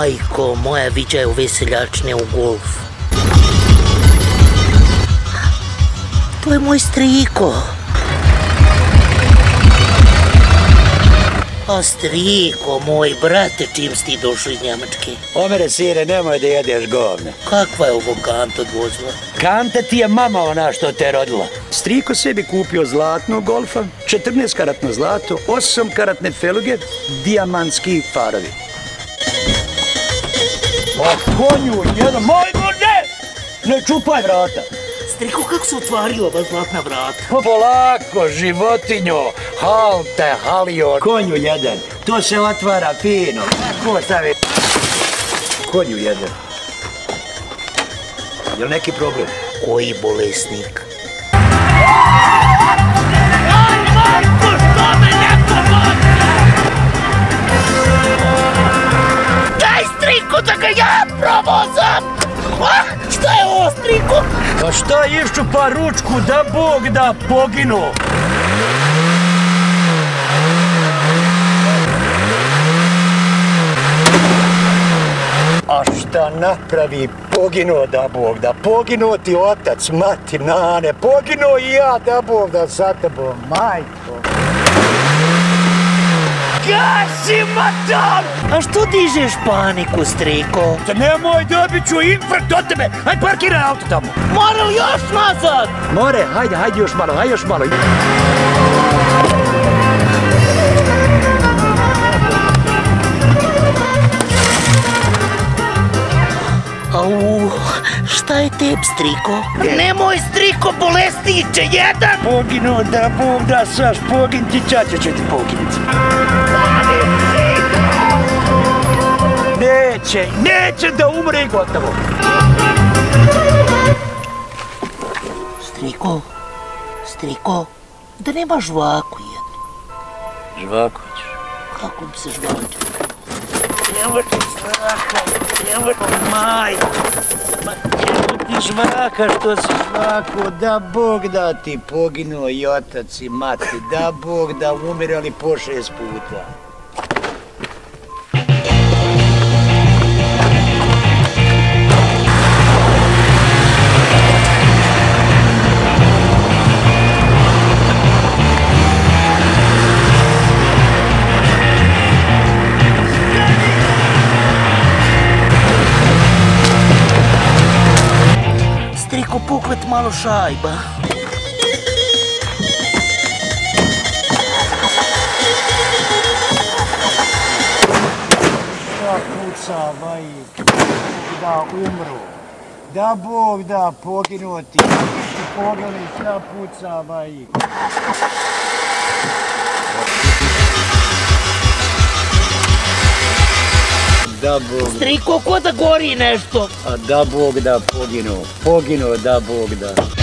Majko, moja viđaju veseljačne u golf. To je moj striko. A striko moj, brate, čim si ti došao iz Njemačke? Omere, sine, nemoj da jedeš govne. Kakva je ovo kanta odvozila? Kanta ti je mama ona što te rodila. Striko sebi kupio zlatnog golfa, 14-karatno zlato, 8-karatne feluge, dijamantski farovi. O konju, jedan, majmo, ne čupaj vrata. Striko, kako se otvarila ova zlatna vrata? Polako, životinjo, halte, halio, konju jedan, to se otvara fino. Tako stavi. Konju jedan. Je li neki problem? Koji bolesnik? Daj striko da ga ja provozam! Šta je ovo, striko? Pa šta iščupa ručku da Bog da poginu? A šta napravi poginuo da Bog da? Poginuo ti otac, mati, nane, poginuo i ja da Bog da sa tebom, majko. Gasi motor! A što dižeš paniku, striko? Nemoj, dobit ću infarkt od tebe! Hajde, parkiraj auto tamo! Mora li još nazad? More, hajde još malo, hajde još malo. Au, šta je teb, striko? Nemoj, striko, bolesniče, jedan! Poginuo da Bog da, Saš, pogin ti, čača će ti poginuti. Neće da umre i gotovo. Striko, da nema žvaku jednu. Žvaku ćeš? Kako bi se žvaku? Evo ti majko. Evo ti žvaka, što si žvako, da Bog da ti poginuo i otac i mati, da Bog da umirali po 6 puta. Striko, puklet malo šajba. Šta puca, majke, da umru, da Bog da poginuo ti, pogledaj šta puca, majke. Da Bog... Striko, ko da gori nešto? A da Bog da poginuo da Bog da.